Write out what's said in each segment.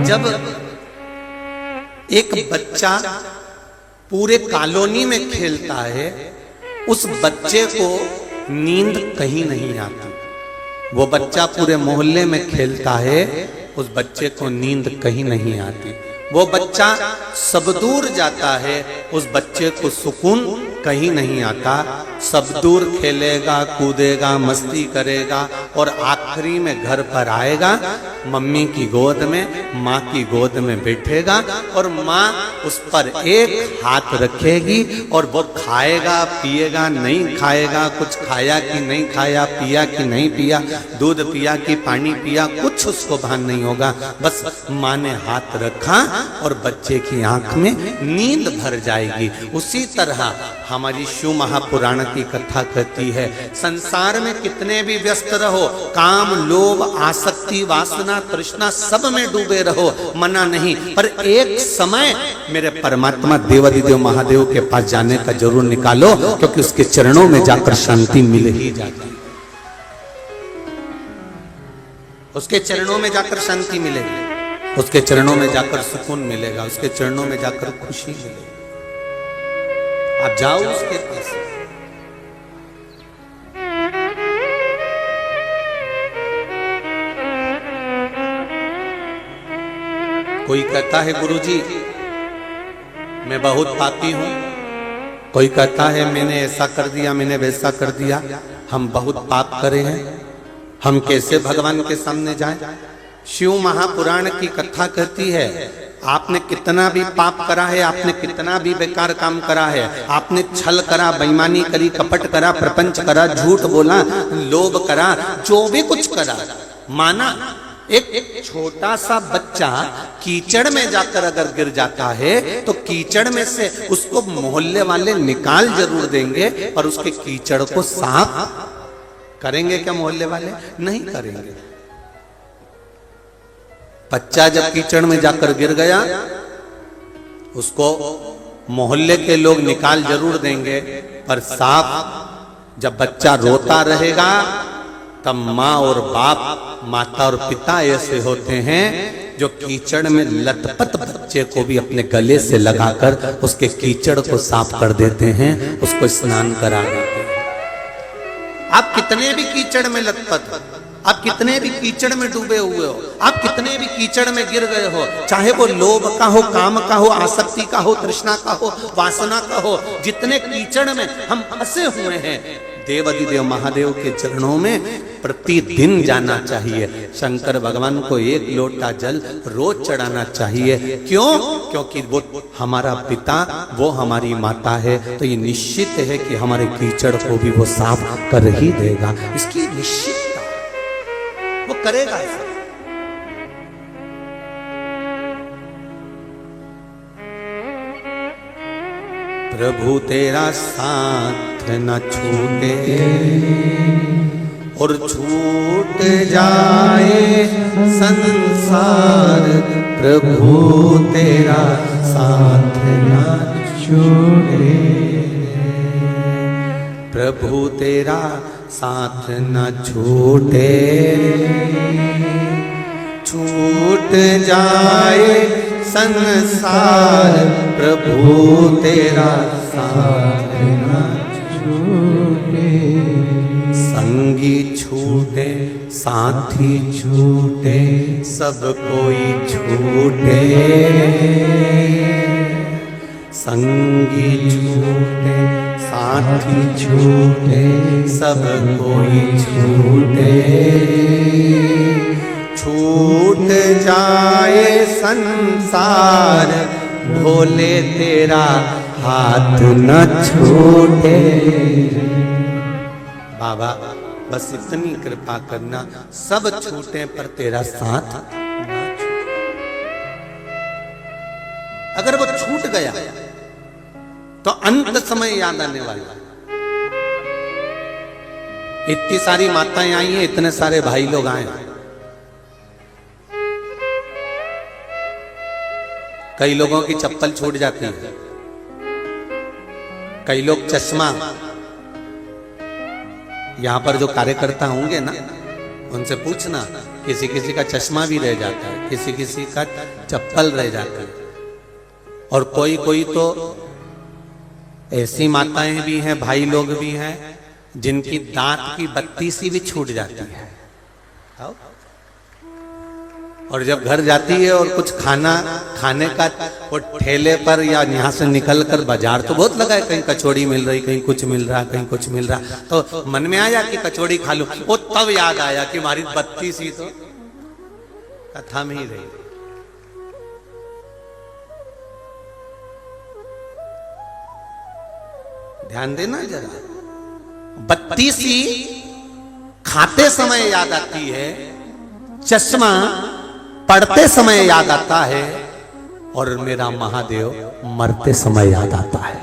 जब एक बच्चा पूरे कॉलोनी में खेलता है, उस बच्चे को नींद कहीं नहीं आती। वो बच्चा पूरे मोहल्ले में खेलता है, उस बच्चे को नींद कहीं नहीं आती। वो बच्चा सब दूर जाता है, उस बच्चे को सुकून कहीं नहीं आता। सब दूर खेलेगा, कूदेगा, मस्ती करेगा और आखिरी में घर पर आएगा, मम्मी की गोद में, माँ की गोद में बैठेगा और माँ उस पर एक हाथ रखेगी और वो खाएगा, पिएगा, नहीं खाएगा, कुछ खाया कि नहीं खाया, पिया कि नहीं पिया, दूध पिया कि पानी पिया, कुछ उसको भान नहीं होगा। बस माँ ने हाथ रखा और बच्चे की आंख में नींद भर जाएगी। उसी तरह हमारी शिव महापुराण की कथा कहती है, संसार में कितने भी व्यस्त रहो, काम, लोभ, आसक्ति, वासना, तृष्णा सब में डूबे रहो, मना नहीं, पर एक समय मेरे परमात्मा देवाधिदेव महादेव के पास जाने का जरूर निकालो, क्योंकि उसके चरणों में जाकर शांति मिल ही जाती। उसके चरणों में जाकर शांति मिलेगी, उसके चरणों में जाकर सुकून मिलेगा, उसके चरणों में जाकर खुशी मिलेगी। आप जाओ उसके पास। कोई कहता है गुरुजी मैं बहुत पापी हूं, कोई कहता है मैंने ऐसा कर दिया, मैंने वैसा कर दिया, हम बहुत पाप करे हैं, हम कैसे भगवान के सामने जाएं? शिव महापुराण की कथा कहती है, आपने कितना भी पाप करा है, आपने कितना भी बेकार काम करा है, आपने छल करा, बेईमानी करी, कपट करा, प्रपंच करा, झूठ बोला, लोभ करा, जो भी कुछ करा, माना एक छोटा सा बच्चा कीचड़ में जाकर अगर गिर जाता है तो कीचड़ में से उसको मोहल्ले वाले निकाल जरूर देंगे, पर उसके कीचड़ को साफ करेंगे क्या मोहल्ले वाले? नहीं करेंगे। बच्चा जब कीचड़ में जाकर गिर गया, उसको मोहल्ले के लोग निकाल जरूर देंगे, पर साफ जब बच्चा रोता रहेगा तब माँ और बाप, माता और पिता ऐसे होते हैं जो कीचड़ में लथपथ बच्चे को भी अपने गले से लगाकर उसके कीचड़ को साफ कर देते हैं, उसको स्नान करा देते हैं। आप कितने भी कीचड़ में लथपथ, आप कितने भी कीचड़ में डूबे हुए हो, आप कितने भी कीचड़ में गिर गए हो, चाहे वो लोभ का हो, काम का हो, आसक्ति का हो, तृष्णा का हो, वासना का हो, जितने कीचड़ में हम फंसे हुए हैं, देवाधिदेव महादेव के चरणों में प्रतिदिन जाना चाहिए। शंकर भगवान को एक लोटा जल रोज चढ़ाना चाहिए। क्यों? क्योंकि वो हमारा पिता, वो हमारी माता है, तो ये निश्चित है कि हमारे कीचड़ को भी वो साफ कर ही देगा। इसकी निश्चितता, वो करेगा ऐसा। प्रभु तेरा साथ न छूटे और छूट जाए संसार, प्रभु तेरा साथ न छूटे, प्रभु तेरा साथ न छूटे, छूट जाए संसार, प्रभु तेरा साथ न छूटे, संगी छूटे, साथी छूटे, सब कोई छूटे, संगी छूटे, साथी छूटे, सब कोई छूटे, छूट जाए संसार, भोले तेरा हाथ न छूटे। बाबा बस इतनी कृपा करना, सब छूटे पर तेरा साथ न छूटे। अगर वो छूट गया तो अंत समय याद आने वाला। इतनी सारी माताएं आई हैं, इतने सारे भाई लोग आए, कई लोगों की चप्पल छूट जाती है, कई लोग चश्मा, यहां पर जो कार्यकर्ता होंगे ना, उनसे पूछना किसी किसी का चश्मा भी रह जाता है, किसी किसी का चप्पल रह जाता है, और कोई कोई तो ऐसी माताएं भी हैं, भाई लोग भी हैं, जिनकी दांत की बत्ती सी भी छूट जाती है। और जब घर जाती है और कुछ खाना खाने का वो ठेले पर या यहाँ से निकल कर बाजार तो बहुत लगा है, कहीं कचौड़ी मिल रही, कहीं कुछ मिल रहा, कहीं कुछ मिल रहा, तो मन में आया कि कचौड़ी खा लूं। वो तब याद आया कि हमारी बत्ती सी तो कथा में ही रही। ध्यान देना जरा, बत्ती सी खाते समय याद आती है, चश्मा पढ़ते समय याद आता है, और मेरा महादेव मरते समय याद आता है।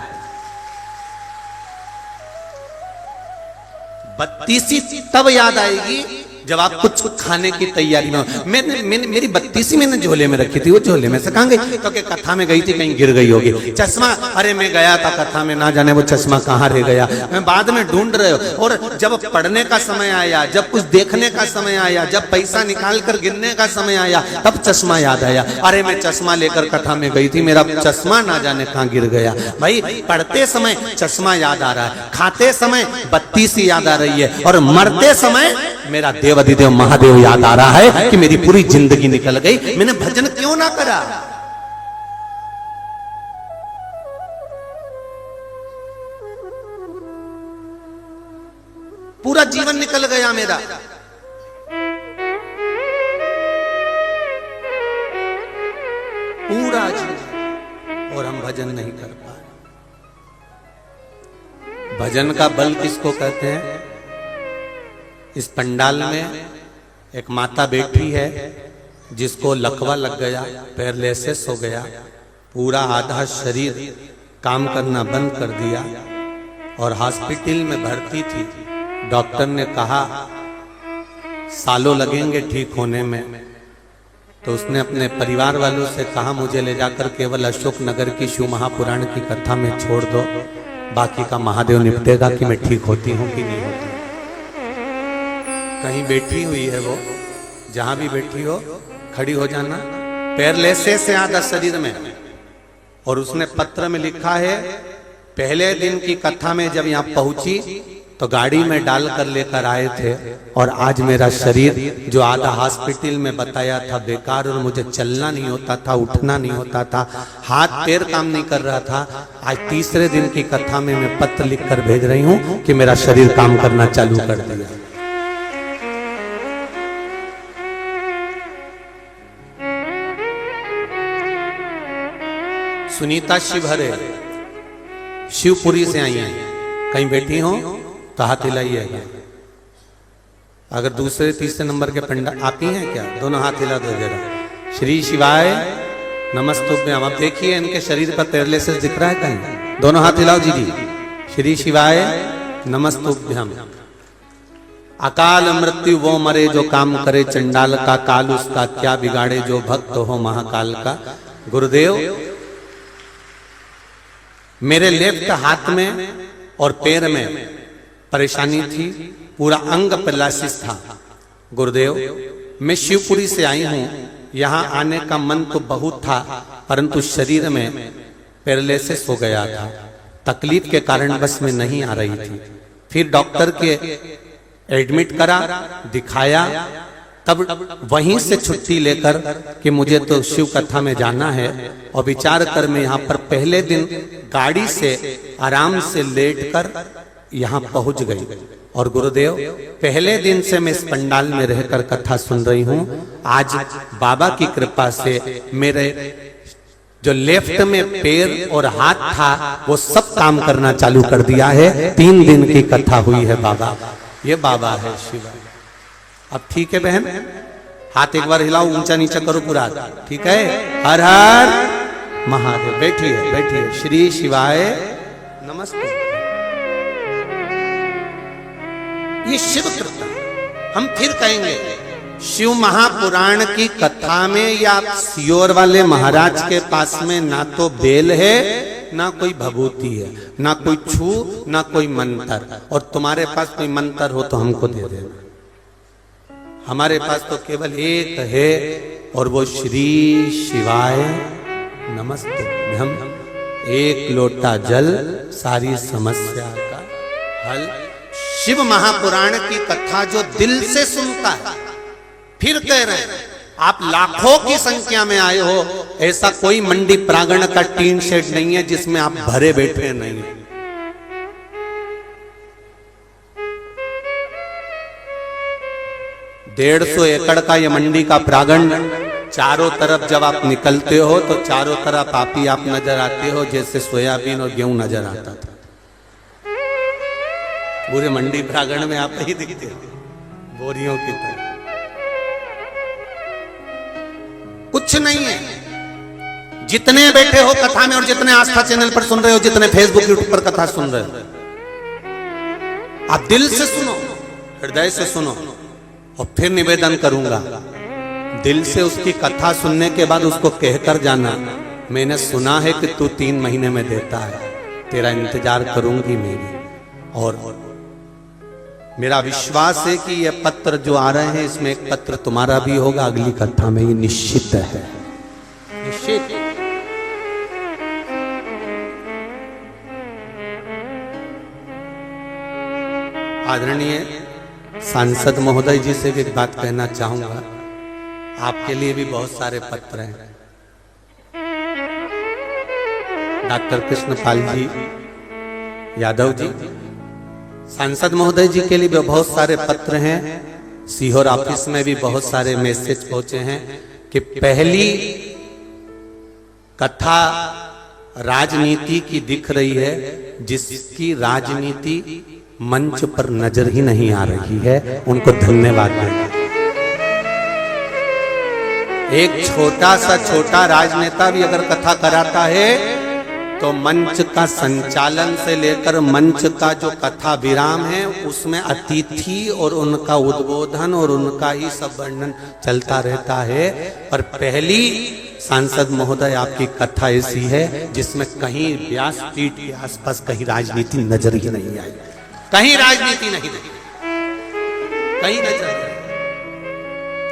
बत्ती सी तब याद आएगी जब आप कुछ खाने की तैयारी में हो। मेरी बत्ती सी मैंने झोले में रखी थी, वो झोले में से कहां गई? क्योंकि कथा में गई थी, कहीं गिर गई होगी। चश्मा, अरे मैं गया था कथा में, ना जाने वो चश्मा कहां रह गया, मैं बाद में ढूंढ रहे हो। और जब पढ़ने का समय आया, जब कुछ देखने का समय आया, जब पैसा निकाल कर गिनने का समय आया, तब चश्मा याद आया, अरे मैं चश्मा लेकर कथा में गई थी, मेरा चश्मा ना जाने कहां गिर गया। भाई पढ़ते समय चश्मा याद आ रहा है, खाते समय बत्ती सी याद आ रही है, और मरते समय मेरा देवाधिदेव महादेव याद आ रहा है कि मेरी पूरी जिंदगी निकल गई, मैंने भजन क्यों ना करा। पूरा जीवन निकल गया मेरा। पूरा जीवन, और हम भजन नहीं कर पाए। भजन का बल किसको कहते हैं? इस पंडाल में एक माता बैठी है जिसको लकवा लग गया, पैरालिसिस हो गया, पूरा आधा शरीर काम करना बंद कर दिया, और हॉस्पिटल में भर्ती थी। डॉक्टर ने कहा सालों लगेंगे ठीक होने में, तो उसने अपने परिवार वालों से कहा मुझे ले जाकर केवल अशोक नगर की शिव महापुराण की कथा में छोड़ दो, बाकी का महादेव निपटेगा कि मैं ठीक होती हूँ कि नहीं होती। कहीं बैठी हुई है वो, जहां भी बैठी हो खड़ी हो जाना, पैरालिसिस से आधा शरीर में। और उसने पत्र में लिखा है, पहले दिन की कथा में जब यहाँ पहुंची तो गाड़ी में डालकर लेकर आए थे, और आज मेरा शरीर जो आधा हॉस्पिटल में बताया था बेकार, और मुझे चलना नहीं होता था, उठना नहीं होता था, हाथ पैर काम नहीं कर रहा था, आज तीसरे दिन की कथा में मैं पत्र लिखकर भेज रही हूं कि मेरा शरीर काम करना चालू कर दिया। सुनीता शिवहरे शिवपुरी से आई हैं, कहीं बैठी हो तो हाथ हिलाइएगा। अगर दूसरे तीसरे नंबर के पंडा आती हैं क्या? दोनों हाथ हिला दो जरा। श्री शिवाय नमस्तुभ्यम। अब देखिए इनके शरीर पर पैरालिसिस दिख रहा है कहीं? दोनों हाथ हिलाओ जी जी। श्री शिवाय नमस्तुभ्यम। अकाल मृत्यु वो मरे जो काम करे चंडाल का, काल उसका क्या बिगाड़े जो भक्त हो महाकाल का। गुरुदेव मेरे लेफ्ट हाथ में और पैर में परेशानी थी, पूरा अंग पैरालिसिस था। गुरुदेव मैं शिवपुरी से आई हूं, यहां आने का मन तो बहुत था, परंतु शरीर में पैरालिसिस हो गया था, तकलीफ के कारण बस में नहीं आ रही थी। फिर डॉक्टर के एडमिट करा, दिखाया, तब वहीं से छुट्टी लेकर कि मुझे तो शिव कथा में जाना है, और विचार कर मैं यहाँ पर पहले दिन गाड़ी से आराम से लेटकर यहाँ पहुंच गई। और गुरुदेव पहले दिन से मैं इस पंडाल में रहकर कथा सुन रही हूँ। आज बाबा की कृपा से मेरे जो लेफ्ट में पैर और हाथ था वो सब काम करना चालू कर दिया है। 3 दिन की कथा हुई है बाबा, ये बाबा है शिव। अब ठीक है बहन, हाथ एक बार हिलाओ, ऊंचा नीचा करो पूरा, ठीक है? हर हर महादेव। बैठिए बैठिए। श्री शिवाय नमस्ते। ये शिव कृत्य हम फिर कहेंगे, शिव महापुराण की कथा में या सियोर वाले महाराज के पास में ना तो बेल है, ना कोई भभूति है, ना कोई छू, ना कोई मंत्र। और तुम्हारे पास कोई मंत्र हो तो हमको दे देना, हमारे पास तो केवल एक है और वो श्री शिवाय नमस्तुभ्यम। एक लोटा जल सारी समस्या का हल। शिव महापुराण की कथा जो दिल से सुनता है, फिर कह रहे हैं आप लाखों की संख्या में आए हो, ऐसा कोई मंडी प्रांगण का टीन शेड नहीं है जिसमें आप भरे बैठे नहीं। 150 एकड़ का ये मंडी का प्रांगण, चारों तरफ जब आप निकलते हो तो चारों तरफ आप ही आप नजर आते हो, जैसे सोयाबीन और गेहूं नजर आता था। पूरे मंडी प्रांगण में आप ही दिखते हो बोरियों की तरह। कुछ नहीं है। जितने बैठे हो कथा में और जितने आस्था चैनल पर सुन रहे हो, जितने फेसबुक यूट्यूब पर कथा सुन रहे हो, आप दिल से सुनो, हृदय से सुनो। और फिर निवेदन करूंगा, दिल से उसकी कथा सुनने के बाद उसको कहकर जाना, मैंने सुना है कि तू 3 महीने में देता है, तेरा इंतजार करूंगी मेरी। और मेरा विश्वास है कि ये पत्र जो आ रहे हैं इसमें एक पत्र तुम्हारा भी होगा अगली कथा में, ये निश्चित है, निश्चित। आदरणीय सांसद महोदय जी से भी एक बात कहना चाहूंगा, आपके लिए भी बहुत सारे पत्र हैं। डॉक्टर कृष्णपाल जी यादव जी, सांसद महोदय जी के लिए भी बहुत सारे पत्र हैं। सीहोर ऑफिस में भी बहुत सारे मैसेज पहुंचे हैं कि पहली कथा राजनीति की दिख रही है जिसकी राजनीति मंच पर नजर ही नहीं आ रही है, उनको धन्यवाद दें। एक छोटा राजनेता भी अगर कथा कराता है तो मंच का संचालन से लेकर मंच का जो कथा विराम है उसमें अतिथि और उनका उद्बोधन और उनका ही सब वर्णन चलता रहता है। पर पहली सांसद महोदय आपकी कथा ऐसी है जिसमें कहीं व्यासपीठ के आसपास कहीं राजनीति नजर ही नहीं आई, कहीं राजनीति नहीं, कहीं नजर नहीं।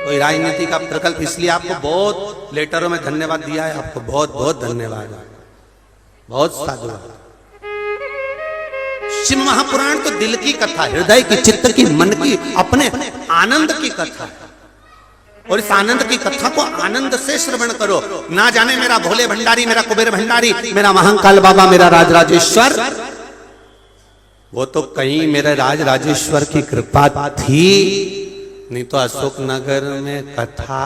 कोई राजनीति का प्रकल्प, इसलिए आपको बहुत लेटरों में धन्यवाद दिया है, आपको बहुत बहुत धन्यवाद, बहुत साधुवाद। शिव महापुराण तो दिल की कथा, हृदय की, चित्त की, मन की, अपने आनंद की कथा है। और इस आनंद की कथा को आनंद से श्रवण करो। ना जाने मेरा भोले भंडारी, मेरा कुबेर भंडारी, मेरा महाकाल बाबा, मेरा राज राजेश्वर, वो तो कहीं मेरे राज राजेश्वर की कृपा थी, नहीं तो अशोक नगर में कथा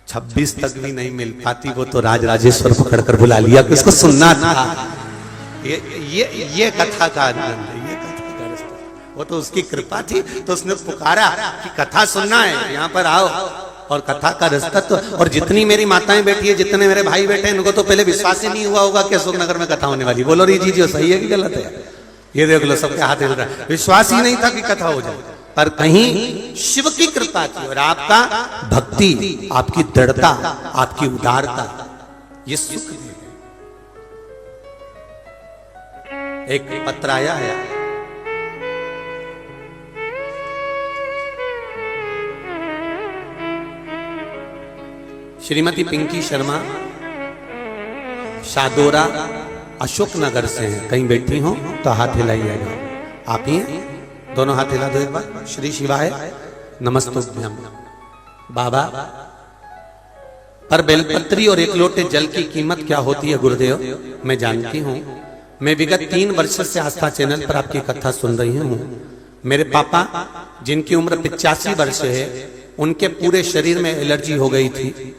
26 तक भी नहीं मिल पाती। वो तो राज राजेश्वर पकड़कर बुला लिया कि उसको सुनना था। ये कथा का आनंद है, ये कथा का रास्ता। वो तो उसकी कृपा थी, तो उसने पुकारा कि कथा सुनना है, यहाँ पर आओ। और कथा का रास्ता तो, और जितनी मेरी माताएं बैठी है, जितने मेरे भाई बैठे हैं, इनको तो पहले विश्वास ही नहीं हुआ होगा कि अशोक नगर में कथा होने वाली। बोलो री जी जो सही है कि गलत है? ये देख लो, सबके हाथ हिल रहा है। विश्वास ही नहीं था कि कथा हो जाए, पर कहीं शिव की कृपा थी और आपका भक्ति, आपकी दृढ़ता, आपकी उदारता, ये सुख दे। एक पत्र आया है, श्रीमती पिंकी शर्मा शादोरा अशोक नगर से हैं। कहीं बैठी हो तो हाथ हिलाइएगा। आप ही हैं? दोनों हाथ हिला दो एक बार। श्री शिवाय नमस्तुभ्यम। बाबा, पर बेलपत्री और 1 लोटे जल की कीमत क्या होती है गुरुदेव? मैं जानती हूँ। मैं विगत 3 वर्ष से आस्था चैनल पर आपकी कथा सुन रही हूँ। मेरे पापा जिनकी उम्र 85 वर्ष है, उनके पूरे शरीर में एलर्जी हो गई थी।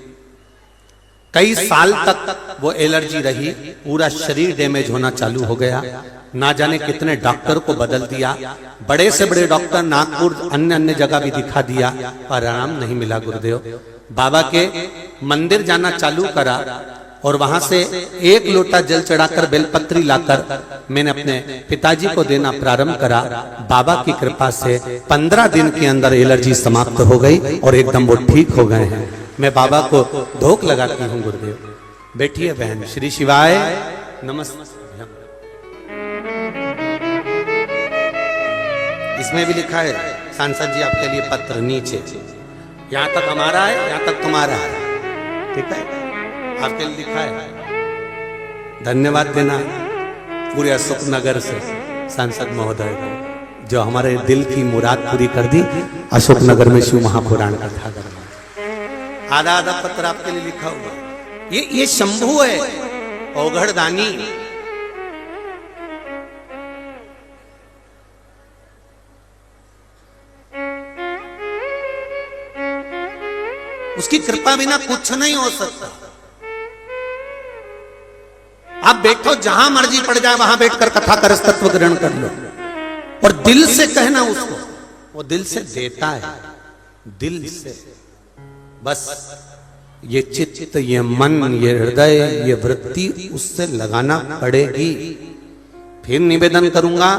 कई साल तक वो एलर्जी रही, पूरा शरीर डैमेज होना चालू हो गया। ना जाने कितने डॉक्टर को बदल दिया, बड़े से बड़े डॉक्टर नागपुर अन्य जगह भी दिखा दिया, पर आराम नहीं मिला गुरुदेव। बाबा के मंदिर जाना चालू करा और वहां से 1 लोटा जल चढ़ाकर बेलपत्री लाकर मैंने अपने पिताजी को देना प्रारंभ करा। बाबा की कृपा से 15 दिन के अंदर एलर्जी समाप्त हो गई और एकदम वो ठीक हो गए हैं। मैं बाबा को धोख लगाती हूँ गुरुदेव। बैठिए बहन। श्री शिवाय नमस्ते। इसमें भी लिखा है सांसद जी आपके लिए पत्र नीचे। यहां तक हमारा है, यहां तक तुम्हारा है, ठीक है, आपके लिए लिखा है। धन्यवाद देना पूरे अशोक नगर से सांसद महोदय को, जो हमारे दिल की मुराद पूरी कर दी। अशोक नगर में शिव महापुराण कथा करना, आधा आधा पत्र आपके लिए लिखा हुआ। ये शंभु है, औघड़ दानी। उसकी कृपा बिना कुछ नहीं हो सकता। आप बैठो, जहां मर्जी पड़ जाए वहां बैठकर कथा कर तत्व ग्रहण कर लो, और दिल से कहना उसको, वो दिल से देता है, दिल से। बस ये चित्त, ये मन, ये हृदय, ये वृत्ति उससे लगाना पड़ेगी। फिर निवेदन करूंगा,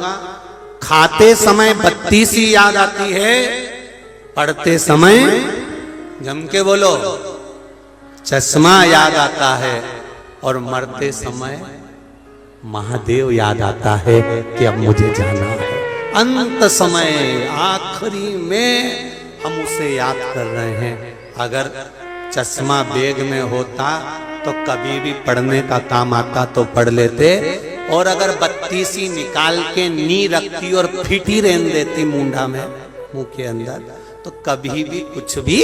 खाते समय बत्ती सी याद आती है, पढ़ते समय जम के बोलो चश्मा याद आता है, और मरते समय महादेव याद आता है कि अब मुझे जाना है। अंत समय, आखिरी में हम उसे याद कर रहे हैं। अगर चश्मा बैग में होता तो कभी भी पढ़ने का काम आता तो पढ़ लेते, और अगर बत्ती सी निकाल के नी रखती और फिटी रहने देती मुंडा में, मुंह के अंदर, तो कभी भी कुछ भी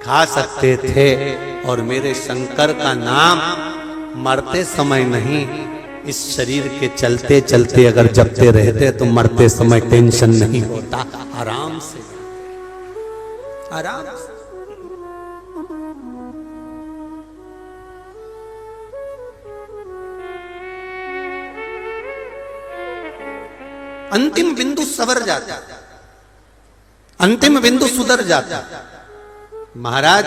खा सकते थे। और मेरे शंकर का नाम मरते समय नहीं, इस शरीर के चलते चलते अगर जपते रहते तो मरते समय टेंशन नहीं होता, आराम से, आराम से। अंतिम बिंदु सवर जाता, अंतिम बिंदु सुधर जाता। महाराज,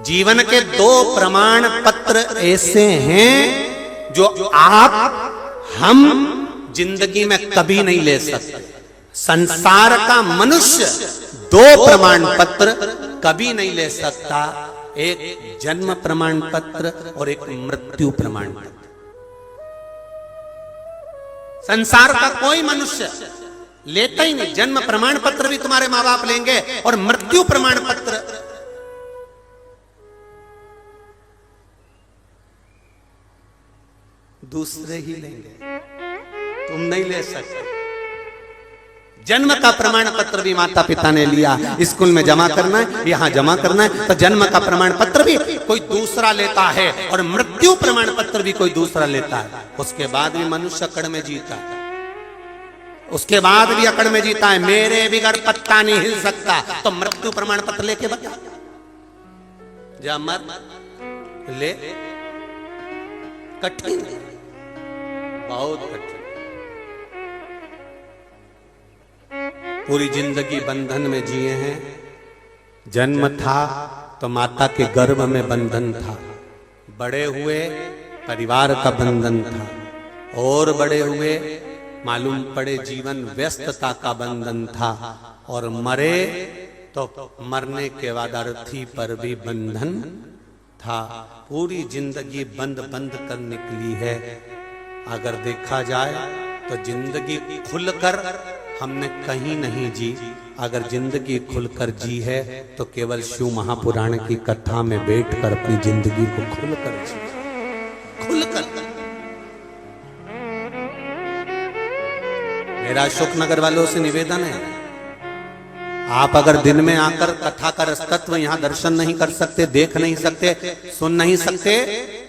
जीवन के 2 प्रमाण पत्र ऐसे हैं जो आप हम जिंदगी में कभी नहीं ले सकते। संसार का मनुष्य 2 प्रमाण पत्र कभी नहीं ले सकता, एक जन्म प्रमाण पत्र और एक मृत्यु प्रमाण पत्र। संसार का कोई मनुष्य लेता ही नहीं। जन्म प्रमाण पत्र भी तुम्हारे मां बाप लेंगे, और मृत्यु प्रमाण पत्र दूसरे ही लेंगे, तुम नहीं ले सकते। जन्म का प्रमाण पत्र भी माता पिता ने लिया, स्कूल में जमा करना है, यहां जमा करना है, तो जन्म का प्रमाण पत्र भी कोई दूसरा लेता है, और मृत्यु प्रमाण पत्र भी कोई दूसरा लेता है। उसके बाद भी मनुष्य अकड़ में जीता है, उसके बाद भी अकड़ में जीता है। मेरे बिगड़ पत्ता नहीं हिल सकता, तो मृत्यु प्रमाण पत्र लेके बता, जा मत ले। कठिन, बहुत कठिन। पूरी जिंदगी बंधन में जिए हैं। जन्म था तो माता के गर्भ में बंधन था, बड़े हुए परिवार का बंधन था, और बड़े हुए मालूम पड़े जीवन व्यस्तता का बंधन था, और मरे तो मरने के बाद अर्थी पर भी बंधन था। पूरी जिंदगी बंद बंद कर निकली है। अगर देखा जाए तो जिंदगी खुलकर हमने कहीं नहीं जी। अगर जिंदगी खुलकर जी है तो केवल शिव महापुराण की कथा में बैठकर अपनी जिंदगी को खुलकर जी, खुलकर। मेरा अशोक नगर वालों से निवेदन है, आप अगर दिन में आकर कथा का रसतत्व यहाँ दर्शन नहीं कर सकते, देख नहीं सकते, सुन नहीं सकते,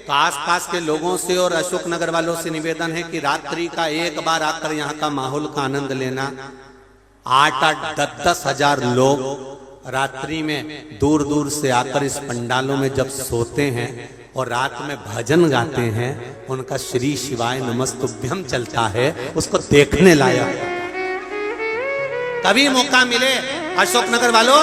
तो आसपास के लोगों से और अशोक नगर वालों से निवेदन है कि रात्रि का एक बार आकर यहाँ का माहौल का आनंद लेना। 8-8, 10-10 हजार लोग रात्रि में दूर दूर से आकर इस पंडालों में जब सोते हैं और रात में भजन गाते हैं, उनका श्री शिवाय नमस्तुभ्यम चलता है, उसको देखने लायक। कभी मौका मिले अशोक नगर वालों,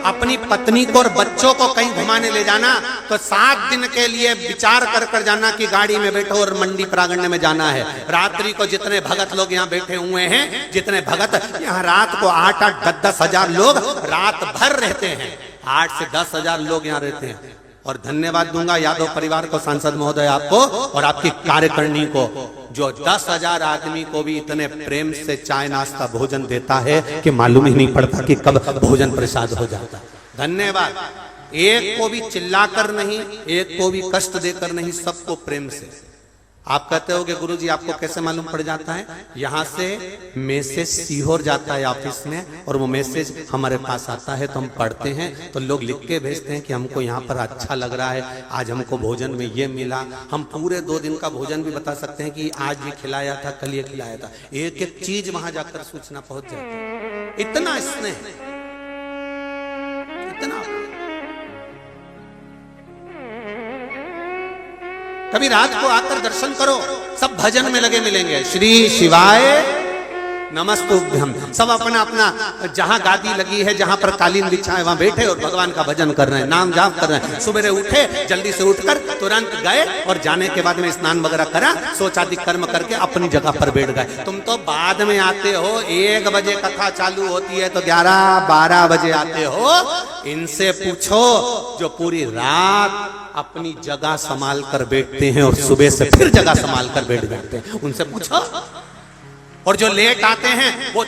अपनी पत्नी को और बच्चों को कहीं घुमाने ले जाना तो 7 दिन के लिए विचार कर कर जाना कि गाड़ी में बैठो और मंडी प्रांगण में जाना है। रात्रि को जितने भगत लोग यहाँ बैठे हुए हैं, जितने भगत यहाँ रात को 8-8, 10-10 हजार लोग रात भर रहते हैं। 8 से 10 हजार लोग यहाँ रहते हैं। और धन्यवाद दूंगा यादव परिवार को, सांसद महोदय आपको और आपकी कार्यकारिणी को, जो 10,000 आदमी को भी इतने प्रेम से चाय नाश्ता भोजन देता है कि मालूम ही नहीं पड़ता कि कब भोजन प्रसाद हो जाता। धन्यवाद। एक को भी चिल्लाकर नहीं, एक को भी कष्ट देकर नहीं, सबको प्रेम से। आप कहते होगे गुरुजी आपको कैसे मालूम पड़ जाता है? यहाँ से मैसेज सीहोर जाता है ऑफिस में, और वो मैसेज हमारे पास आता है तो हम पढ़ते हैं, तो लोग लिख के भेजते हैं कि हमको यहाँ पर अच्छा लग रहा है, आज हमको भोजन में ये मिला। हम पूरे 2 दिन का भोजन भी बता सकते हैं कि आज ये खिलाया था, कल ये खिलाया था। एक एक चीज वहां जाकर सूचना पहुंच जाती है। इतना स्नेह, इतना। कभी रात को आकर दर्शन करो, सब भजन में लगे मिलेंगे। श्री शिवाय नमस्तुभ्यम। सब अपना अपना जहां गादी लगी है, जहां पर कालीन बिछा है, वहां बैठे और भगवान का भजन कर रहे हैं, नाम जाप कर रहे हैं। सुबह उठे, जल्दी से उठकर तुरंत गए और जाने के बाद में स्नान वगैरह करा, शौचादि कर्म करके अपनी जगह पर बैठ गए। तुम तो बाद में आते हो, 1 बजे कथा चालू होती है तो 11-12 बजे आते हो। इनसे पूछो जो पूरी रात अपनी जगह संभाल कर बैठते हैं और सुबह से फिर जगह संभाल कर बैठ जाते हैं, उनसे पूछो। और जो लेट आते हैं वो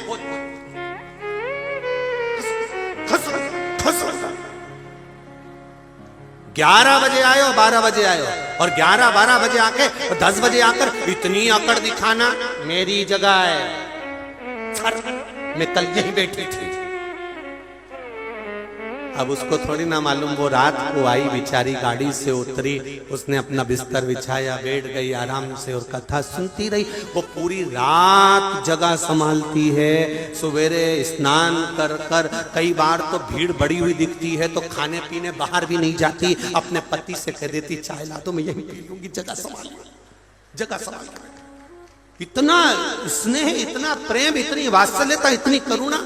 11 बजे आए हो, 12 बजे आए हो, और 11-12 बजे आके 10 बजे आकर इतनी अकड़ दिखाना, मेरी जगह है, सर मैं कल यही बैठी थी। अब उसको थोड़ी ना मालूम, वो रात को आई बेचारी, गाड़ी से उतरी, उसने अपना बिस्तर बिछाया, बैठ गई आराम से और कथा सुनती रही। वो पूरी रात जगह संभालती है, सवेरे स्नान कर कर, कई बार तो भीड़ बड़ी हुई दिखती है तो खाने पीने बाहर भी नहीं जाती, अपने पति से कह देती चाय ला दो, मैं यही पी लूंगी, जगह संभाल, जगह संभाल कर। इतना स्नेह, इतना प्रेम, इतनी वात्सल्यता, इतनी करुणा।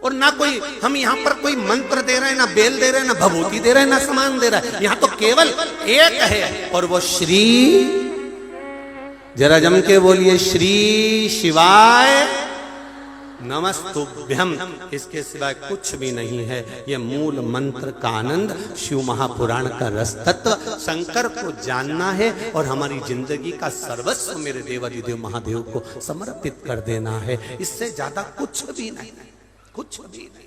और ना कोई, हम यहाँ पर कोई मंत्र दे रहे हैं, ना बेल दे रहे हैं, ना भभूति दे रहे हैं, ना सामान दे रहा है। यहाँ तो केवल एक है, और वो श्री, जरा जम के बोलिए, श्री शिवाय नमस्तुभ्यम। इसके सिवाय कुछ भी नहीं है। ये मूल मंत्र का आनंद, शिव महापुराण का रस तत्व, शंकर को जानना है और हमारी जिंदगी का सर्वस्व मेरे देवाधिदेव महादेव को समर्पित कर देना है। इससे ज्यादा कुछ भी नहीं, कुछ भी नहीं।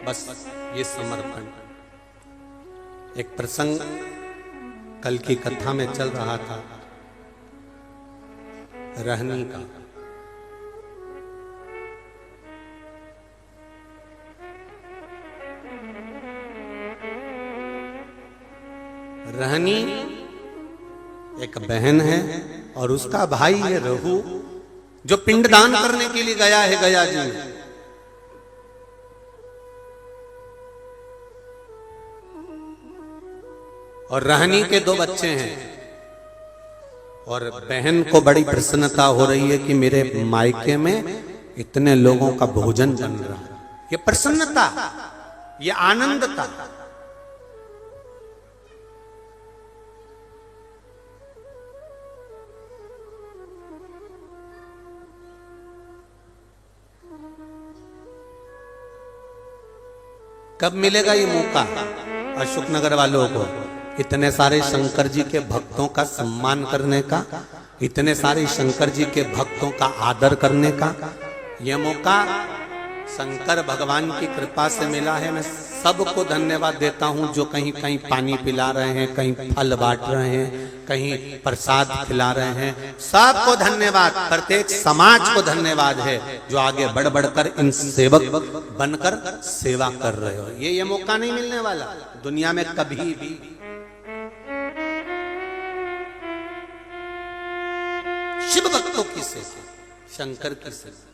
बस ये समर्पण। एक प्रसंग कल की कथा में चल रहा था, रहनी का। रहनी एक बहन है और उसका भाई है रहू, जो पिंडदान करने के लिए गया है गया जी में। और रहनी के 2 बच्चे हैं, और बहन को बड़ी प्रसन्नता हो रही है कि मेरे मायके में इतने लोगों का भोजन बन रहा है। ये प्रसन्नता, ये आनंद था। कब मिलेगा ये मौका अशोकनगर वालों को, इतने सारे शंकर जी के भक्तों का सम्मान करने का, इतने सारे शंकर जी के भक्तों का आदर करने का? ये मौका शंकर भगवान की कृपा से मिला है। मैं सबको धन्यवाद देता हूं जो कहीं कहीं पानी पिला रहे हैं, कहीं फल बांट रहे हैं, कहीं प्रसाद खिला रहे हैं। सबको धन्यवाद, प्रत्येक समाज को धन्यवाद है जो आगे बढ़ बढ़कर इन सेवक बनकर सेवा कर रहे हो। ये मौका नहीं मिलने वाला दुनिया में कभी भी। शिव भक्तों की सेवा, शंकर की सेवा।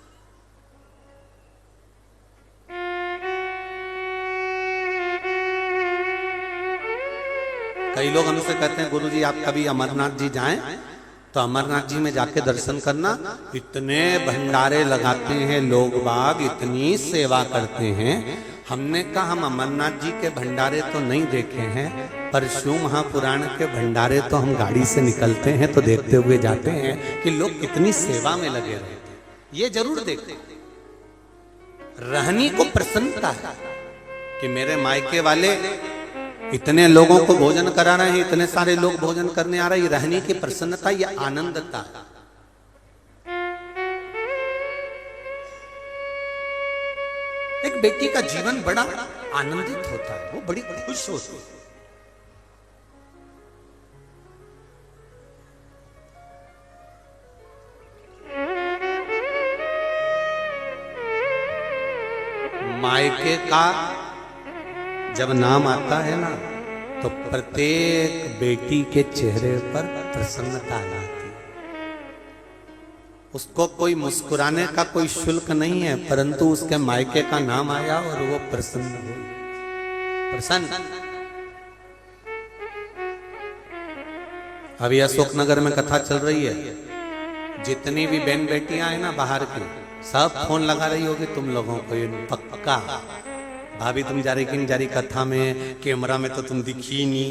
कई लोग हमसे कहते हैं गुरुजी आप कभी अमरनाथ जी जाएं तो अमरनाथ जी में जाके दर्शन करना, इतने भंडारे लगाते हैं लोग बाग, इतनी सेवा करते हैं। हमने कहा हम अमरनाथ जी के भंडारे तो नहीं देखे हैं, पर शिव महापुराण के भंडारे तो हम गाड़ी से निकलते हैं तो देखते हुए जाते हैं कि लोग कितनी सेवा में लगे रहते हैं। ये जरूर देखते रहनी को प्रसन्नता है कि मेरे मायके वाले इतने लोगों को भोजन करा रहे हैं, इतने सारे लोग भोजन करने आ रहे हैं। रहनी की प्रसन्नता, ये आनंदता। एक बेटी का जीवन बड़ा आनंदित होता है, वो बड़ी खुश होती है। मायके का जब नाम आता है ना, तो प्रत्येक बेटी के चेहरे पर प्रसन्नता आती है। उसको कोई मुस्कुराने का कोई शुल्क नहीं है, परंतु उसके मायके का नाम आया और वो प्रसन्न हुई। प्रसन्न। अभी अशोकनगर में कथा चल रही है, जितनी भी बहन बेटियां हैं ना बाहर की, सब फोन लगा रही होगी तुम लोगों को, ये पक्का। भाभी तुम जा रही कि नहीं जा रही कथा में, कैमरा में तो तुम दिखी नहीं।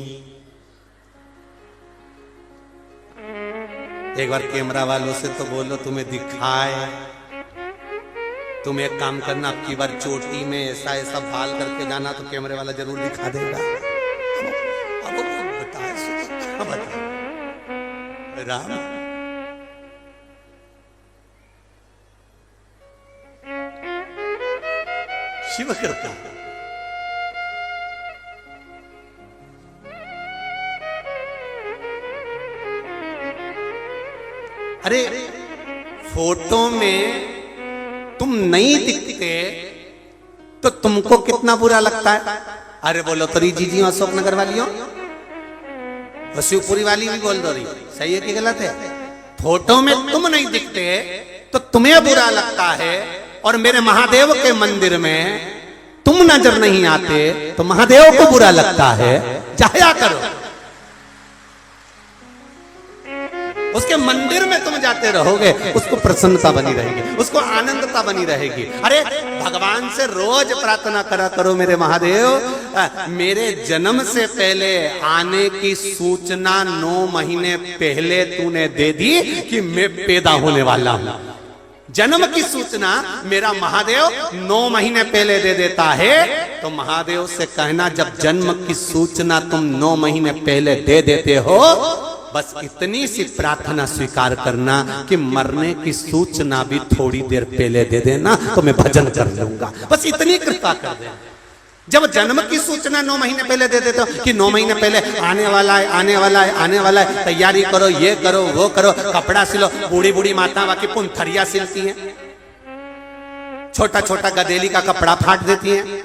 एक बार कैमरा वालों से तो बोलो तुम्हें दिखाए। तुम एक काम करना, अब की बार चोटी में ऐसा ऐसा बाल करके जाना तो कैमरे वाला जरूर दिखा देगा। अब बताए राम शिव कृपा। अरे फोटो में तुम नहीं दिखते तो तुमको कितना बुरा लगता है। अरे बोलो तरी जीजी अशोकनगर वालियों और शिवपुरी वाली भी बोल दो रही, सही है कि गलत है? फोटो में तुम नहीं दिखते तो तुम्हें बुरा लगता है, और मेरे महादेव के मंदिर में तुम नजर नहीं आते तो महादेव को बुरा लगता है। जाया करो, उसके मंदिर में तुम जाते रहोगे, उसको प्रसन्नता बनी रहेगी, उसको आनंदता बनी रहेगी। अरे भगवान से रोज प्रार्थना करा करो, मेरे महादेव मेरे जन्म से पहले आने की सूचना 9 महीने पहले तूने दे दी कि मैं पैदा होने वाला हूं। जन्म की सूचना मेरा महादेव 9 महीने पहले दे देता है, तो महादेव से कहना जब जन्म की सूचना तुम 9 महीने पहले दे देते हो, बस इतनी सी प्रार्थना स्वीकार करना कि मरने की सूचना भी थोड़ी देर पहले दे देना तो मैं भजन कर लूंगा। बस इतनी कृपा कर दे। जब जन्म की सूचना 9 महीने पहले दे देते हो कि 9 महीने पहले आने वाला है, आने वाला है, आने वाला है, तैयारी करो, ये करो, वो करो, कपड़ा सिलो। बूढ़ी बूढ़ी माता बाकी पुंथरिया सिलती हैं, छोटा छोटा गदेली का कपड़ा फाट देती हैं,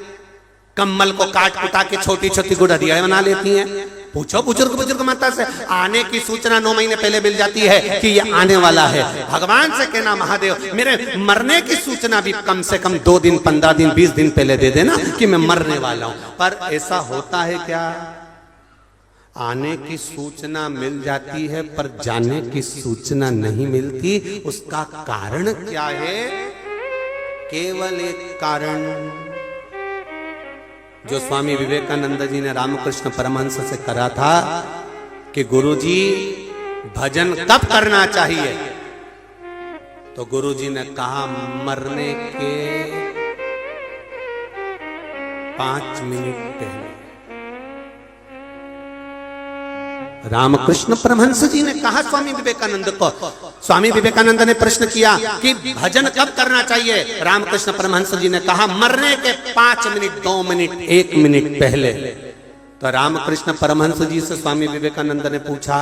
कम्बल को काट कुटा के छोटी छोटी गुड़िया बना लेती हैं। पूछो बुजुर्ग माता से, आने की सूचना 9 महीने पहले मिल जाती है कि ये आने वाला है। भगवान से कहना महादेव मेरे मरने की सूचना भी कम से कम 2 दिन, 15 दिन, 20 दिन पहले दे देना कि मैं मरने वाला हूं। पर ऐसा होता है क्या? आने की सूचना मिल जाती है पर जाने की सूचना नहीं मिलती। उसका कारण क्या है? केवल एक कारण जो स्वामी विवेकानंद जी ने रामकृष्ण परमहंस से करा था कि गुरुजी भजन कब करना चाहिए, तो गुरुजी ने कहा मरने के 5 मिनट पहले। रामकृष्ण परमहंस जी ने कहा स्वामी विवेकानंद को। स्वामी विवेकानंद ने प्रश्न किया कि भजन कब करना चाहिए? रामकृष्ण परमहंस जी ने कहा मरने के 5 मिनट, 2 मिनट, 1 मिनट पहले। तो रामकृष्ण परमहंस जी से स्वामी विवेकानंद ने पूछा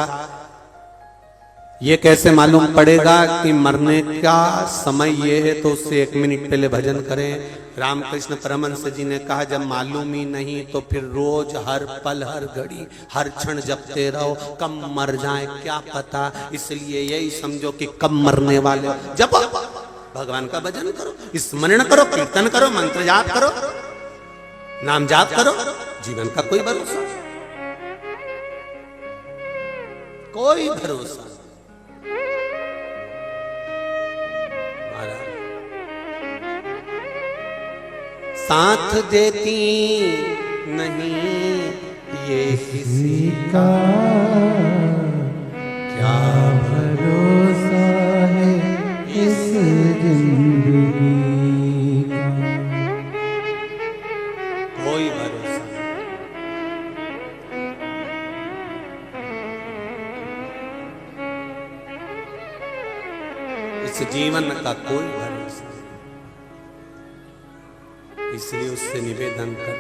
ये कैसे मालूम पड़ेगा कि मरने का समय ये है तो उससे 1 मिनट पहले भजन करें? रामकृष्ण परमहंस जी ने कहा जब मालूम ही नहीं तो फिर रोज हर पल, हर घड़ी, हर क्षण जपते रहो, कब मर जाए क्या पता। इसलिए यही समझो कि कब मरने वाले हो, जपो, भगवान का भजन करो, स्मरण करो, कीर्तन करो, मंत्र जाप करो, नाम जाप करो। जीवन का कोई भरोसा, कोई भरोसा। साथ देती नहीं ये किसी का क्या भरोसा है इस जिंदगी का, कोई भरोसा नहीं। इस जीवन का कोई भरोसा नहीं। इसलिए उससे निवेदन कर,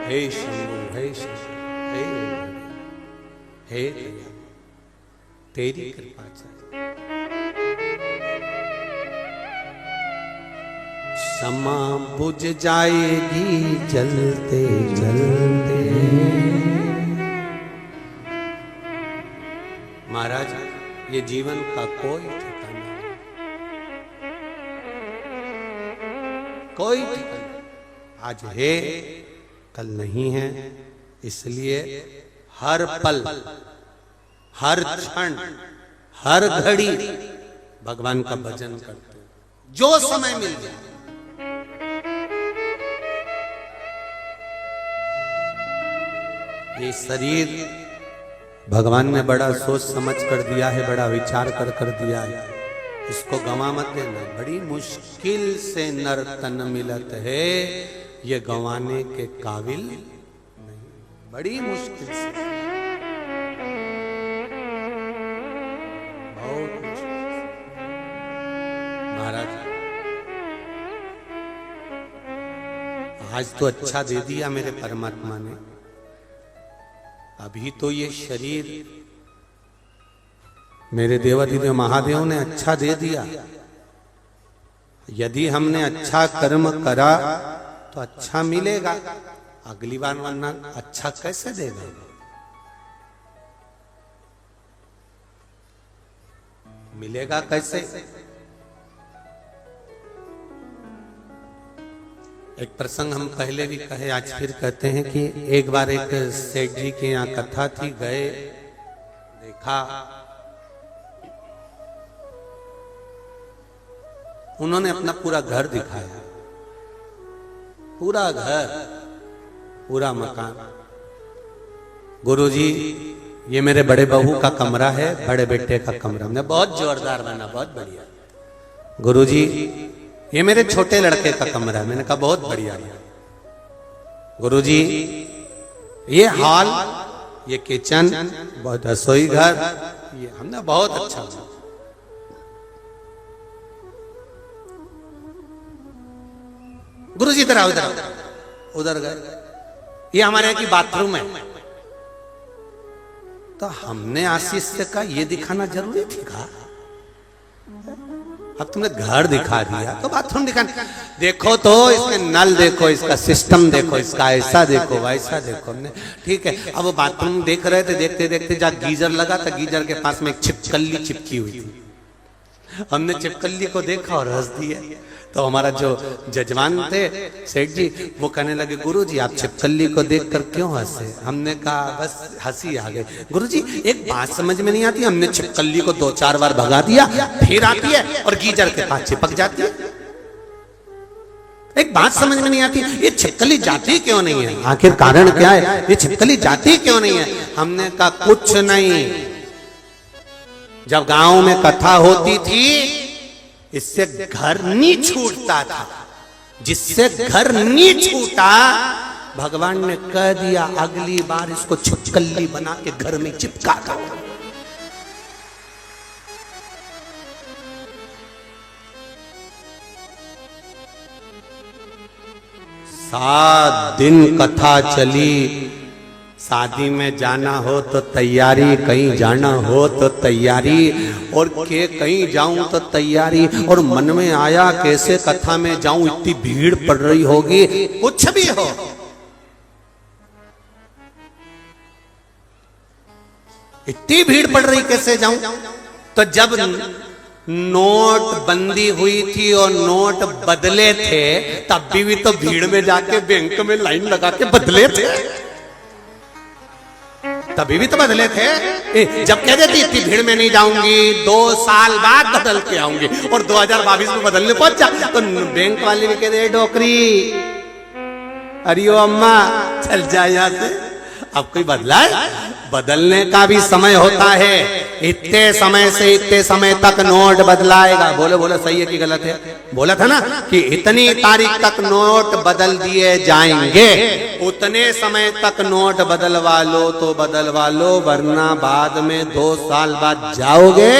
हे शंभु, हे शंभु, हे दया, तेरी कृपा चाहिए। क्षमा बुझ जाएगी जलते जलते। महाराज, ये जीवन का कोई ठिकाना नहीं, कोई ठिकाना। आज है कल नहीं है, इसलिए हर पल, हर क्षण, हर घड़ी भगवान का भजन करते हैं, जो समय मिल जाए। ये शरीर भगवान ने बड़ा सोच समझ कर दिया है, बड़ा विचार कर दिया है, इसको गंवा मत देना। बड़ी मुश्किल से नर तन मिलत है, ये गंवाने के काबिल नहीं, बड़ी मुश्किल से, बहुत मुश्किल से। महाराज, आज तो अच्छा दे दिया मेरे परमात्मा ने, अभी तो ये शरीर मेरे देवाधिदेव महादेव ने अच्छा दे दिया। यदि हमने अच्छा कर्म करा तो अच्छा मिलेगा, अगली बार वरना अच्छा कैसे देगा? मिलेगा कैसे? एक प्रसंग हम पहले भी कहे, आज फिर कहते हैं कि एक बार एक सेठ जी के यहाँ कथा थी, गए, देखा, उन्होंने अपना पूरा घर दिखाया, पूरा घर, पूरा मकान। गुरुजी, ये मेरे बड़े बहू का कमरा है, बड़े बेटे का कमरा, हमने बहुत जोरदार बना, बहुत बढ़िया। गुरुजी, ये मेरे छोटे लड़के का कमरा है, मैंने कहा बहुत बढ़िया है। गुरुजी, ये हॉल, ये किचन, बहुत रसोई घर, ये हमने बहुत अच्छा बना। गुरुजी इधर आओ, इधर आओ, उधर गए, ये हमारे यहाँ की बाथरूम है। तो हमने आशीष से कहा ये दिखाना जरूरी थी का? अब तुमने घर दिखा दिया तो बाथरूम दिखाना, देखो तो इसके नल देखो, इसका सिस्टम देखो, इसका ऐसा देखो, वैसा देखो। हमने ठीक है, अब वो बाथरूम देख रहे थे, देखते देखते जहाँ गीजर लगा था, गीजर के पास में एक छिपकली चिपकी हुई थी। हमने छिपकली को देखा और हंस दिया। तो हमारा जो जजमान थे सेठ जी, वो कहने लगे, गुरुजी आप छिपकली को देखकर क्यों हंसे? हमने कहा बस हंसी आ गई। गुरुजी एक बात समझ में नहीं आती, हमने छिपकली को 2-4 बार भगा दिया, फिर आती है और गीजर के पास चिपक जाती है। एक बात समझ में नहीं आती, ये छिपकली जाती क्यों नहीं है? आखिर कारण क्या है? ये छिपकली जाती क्यों नहीं है? हमने कहा कुछ नहीं, जब गांव में कथा होती थी, इससे घर नहीं छूटता था, जिससे घर नहीं छूटा, भगवान ने कह दिया अगली बार इसको छिपकली बना के घर में चिपका दो। 7 दिन कथा चली, शादी में जाना हो तो तैयारी, कहीं जाना हो तो तैयारी, और के कहीं जाऊं तो तैयारी। और मन में आया कैसे कथा में जाऊं, इतनी भीड़ पड़ रही होगी, कुछ भी हो, इतनी भीड़ पड़ रही कैसे जाऊं? तो जब नोट बंदी हुई थी और नोट बदले थे, तब भी तो भीड़ में जाके बैंक में लाइन लगा के बदले थे। तभी भी तो बदले थे। जब कह देती इतनी भीड़ में नहीं जाऊंगी, 2 साल बाद बदल के आऊंगी, और 2022 में बदलने पहुंचा तो बैंक वाले भी कह दे डोकरी, अरियो अम्मा चल जाए यहां से। अब कोई बदला है? बदलने का भी समय होता है। इतने समय से इतने समय तक नोट बदलाएगा। बोलो बोलो, सही है कि गलत है? बोला था ना कि इतनी तारीख तक नोट बदल दिए जाएंगे, उतने समय तक नोट बदलवा लो तो बदलवा लो, वरना बाद में 2 साल बाद जाओगे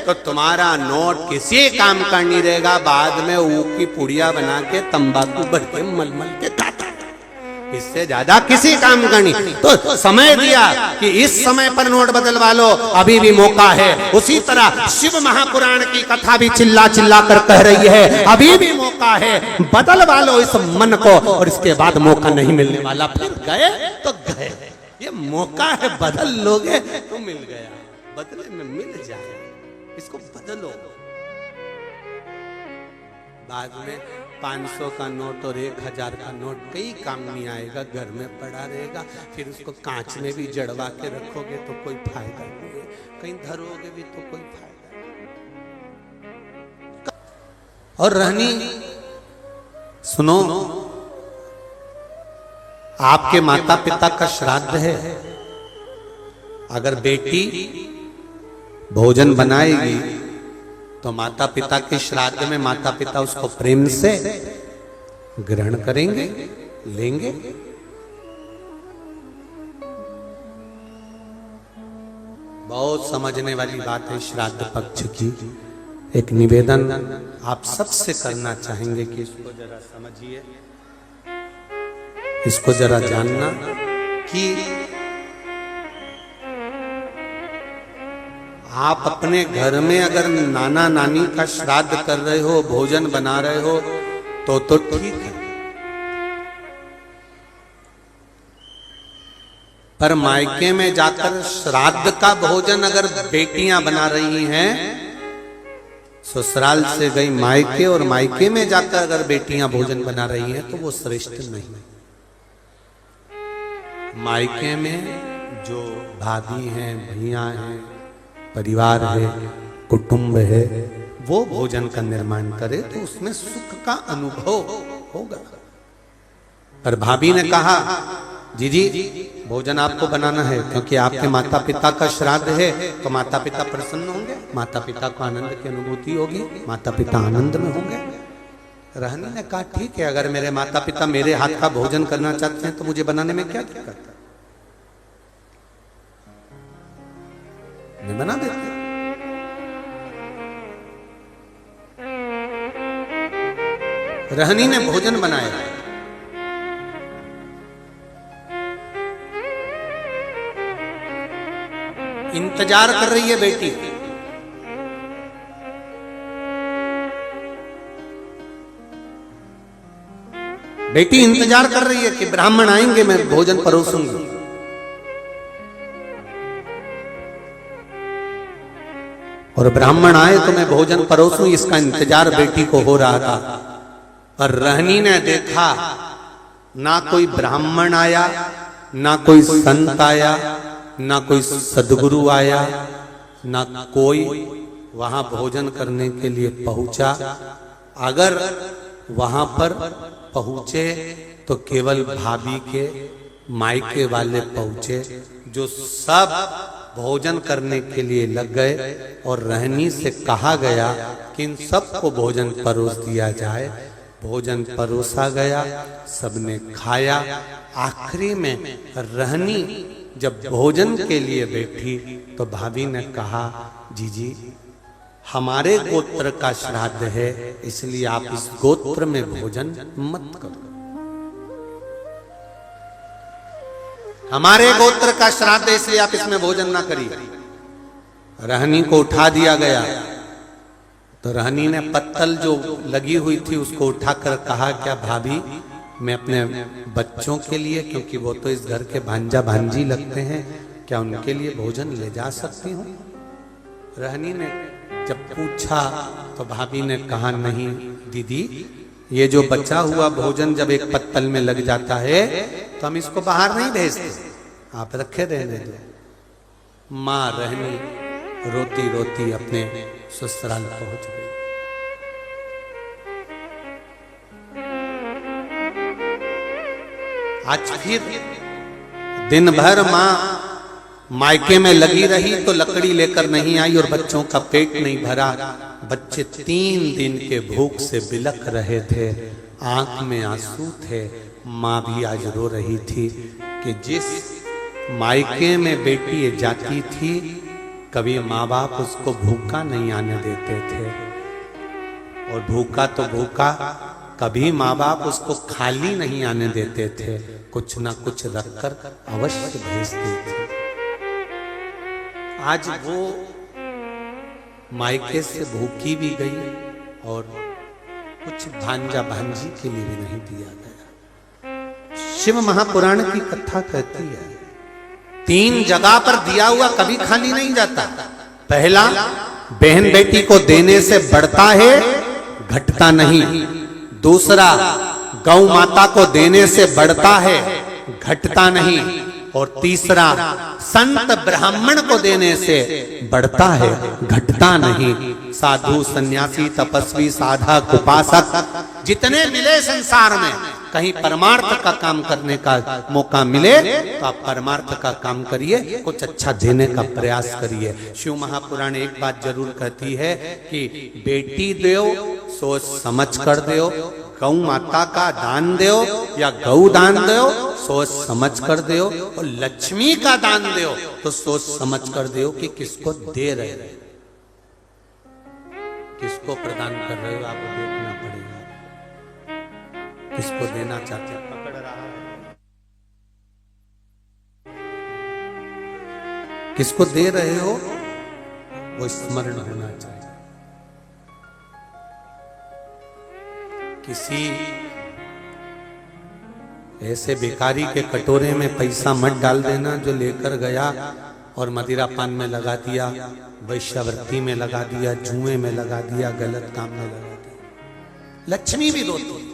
तो तुम्हारा नोट किसी काम का नहीं रहेगा। बाद में ऊख की पुड़िया बना के तंबाकू भर के मलमल के खाता, इससे ज्यादा किसी काम का नहीं। तो समय दिया कि इस समय पर नोट बदलवा लो, अभी भी मौका है। उसी तरह शिव महापुराण की कथा भी चिल्ला चिल्ला कर कह रही है, अभी भी मौका है, बदलवा लो इस मन को, और इसके बाद मौका नहीं मिलने वाला। फिर गए तो गए, ये मौका है, बदल लोगे तो मिल गया, बदले में मिल जाए, इसको बदलो। बाद में 500 का नोट और 1000 का नोट कई काम नहीं आएगा, घर में पड़ा रहेगा। फिर उसको कांच में भी जड़वा के रखोगे तो कोई फायदा नहीं है, कहीं धरोगे भी तो कोई फायदा नहीं। और रहनी सुनो, आपके माता पिता का श्राद्ध है, अगर बेटी भोजन बनाएगी तो माता पिता के श्राद्ध में माता पिता उसको प्रेम से ग्रहण करेंगे, लेंगे। बहुत समझने वाली बात है श्राद्ध पक्ष की। एक निवेदन आप सबसे करना चाहेंगे कि इसको जरा समझिए, इसको जरा जानना कि आप अपने घर में अगर नाना नानी का श्राद्ध कर रहे हो, भोजन बना रहे हो तो ठीक है, पर मायके में जाकर श्राद्ध का भोजन अगर बेटियां बना रही हैं, ससुराल से गई मायके और मायके में जाकर अगर बेटियां भोजन बना रही हैं तो वो श्रेष्ठ नहीं। मायके में जो भाभी हैं, भैया हैं, परिवार है, कुटुंब है, वो भोजन का निर्माण करे तो उसमें सुख का अनुभव होगा। पर भाभी ने कहा जी भोजन आपको बनाना है क्योंकि आपके माता पिता का श्राद्ध है, तो माता पिता प्रसन्न होंगे, माता पिता को आनंद की अनुभूति होगी, माता पिता आनंद में होंगे। रहनी ने कहा ठीक है, अगर मेरे माता पिता मेरे हाथ का भोजन करना चाहते हैं तो मुझे बनाने में क्या दिक्कत है, मैं बना देता। रहनी ने भोजन बनाया, इंतजार कर रही है बेटी। बेटी इंतजार कर रही है कि ब्राह्मण आएंगे, मैं भोजन परोसूंगी। और ब्राह्मण आए तो मैं भोजन परोसूं, इसका इंतजार बेटी को हो रहा था। पर रहनी ने देखा ना कोई ब्राह्मण आया, ना कोई संत आया, ना कोई सदगुरु आया, ना कोई वहां भोजन करने के लिए पहुंचा। अगर वहां पर पहुंचे तो केवल भाभी के मायके वाले पहुंचे, जो सब भोजन करने के लिए लग गए। और रहनी से कहा गया कि इन सबको भोजन परोस दिया जाए। भोजन परोसा गया, सबने खाया। आखिरी में रहनी जब भोजन के लिए बैठी तो भाभी ने कहा जी हमारे गोत्र का श्राद्ध है, इसलिए आप इस गोत्र में भोजन मत करो। हमारे गोत्र का श्राद्ध है इसलिए आप इसमें भोजन ना करिए। रहनी को उठा दिया गया तो रहनी ने पत्तल जो लगी हुई थी उसको उठाकर कहा क्या भाभी मैं अपने बच्चों के लिए, क्योंकि वो तो इस घर के भांजा भांजी लगते हैं, क्या उनके लिए भोजन ले जा सकती हूँ? रहनी ने जब पूछा तो भाभी ने कहा नहीं दीदी, ये जो बचा हुआ भोजन जब एक पत्तल में लग जाता है तो हम इसको बाहर नहीं भेजते, आप रखे रहने दो। माँ रहनी रोती रोती अपने ससुराल पहुंच गई। आज फिर दिन भर माँ मायके में लगी रही तो लकड़ी लेकर नहीं आई और बच्चों का पेट नहीं भरा। बच्चे 3 दिन के भूख से बिलख रहे थे, आंख में आंसू थे। माँ भी आज रो रही थी कि जिस मायके में बेटी जाती थी कभी माँ बाप उसको भूखा नहीं आने देते थे, और भूखा तो भूखा, कभी माँ बाप उसको खाली नहीं आने देते थे, कुछ ना कुछ रखकर अवश्य भेजते थे। आज वो मायके से भूखी भी गई और कुछ भांजा भांजी के लिए भी नहीं दिया गया। शिव महापुराण की कथा कहती है 3 जगह पर दिया हुआ कभी खाली नहीं जाता। पहला, बहन बेटी को देने से बढ़ता है, घटता नहीं। दूसरा, गौ माता को देने से बढ़ता है, घटता नहीं। और तीसरा, संत ब्राह्मण को देने से बढ़ता है, घटता नहीं। साधु सन्यासी तपस्वी साधक उपासक जितने मिले संसार में, कहीं परमार्थ का काम करने का मौका मिले तो आप परमार्थ का काम करिए, कुछ अच्छा देने का प्रयास करिए। शिव महापुराण एक बात जरूर कहती है कि बेटी दो सोच समझ कर दो, गौ माता का दान दो या गौ दान दो सोच समझ कर दो, और लक्ष्मी का दान दो तो सोच समझ कर दो कि किसको दे रहे हो, किसको प्रदान कर रहे हो, आपको देखना पड़ेगा। किसको देना चाहते हैं, पकड़ रहा है, किसको दे रहे हो वो स्मरण होना चाहिए। किसी ऐसे भिखारी के कटोरे में पैसा मत डाल देना जो लेकर गया और मदिरा पान में लगा दिया, वैश्यावृत्ति में लगा दिया, जुए में लगा दिया, गलत काम में लगा दिया। लक्ष्मी भी रोती है।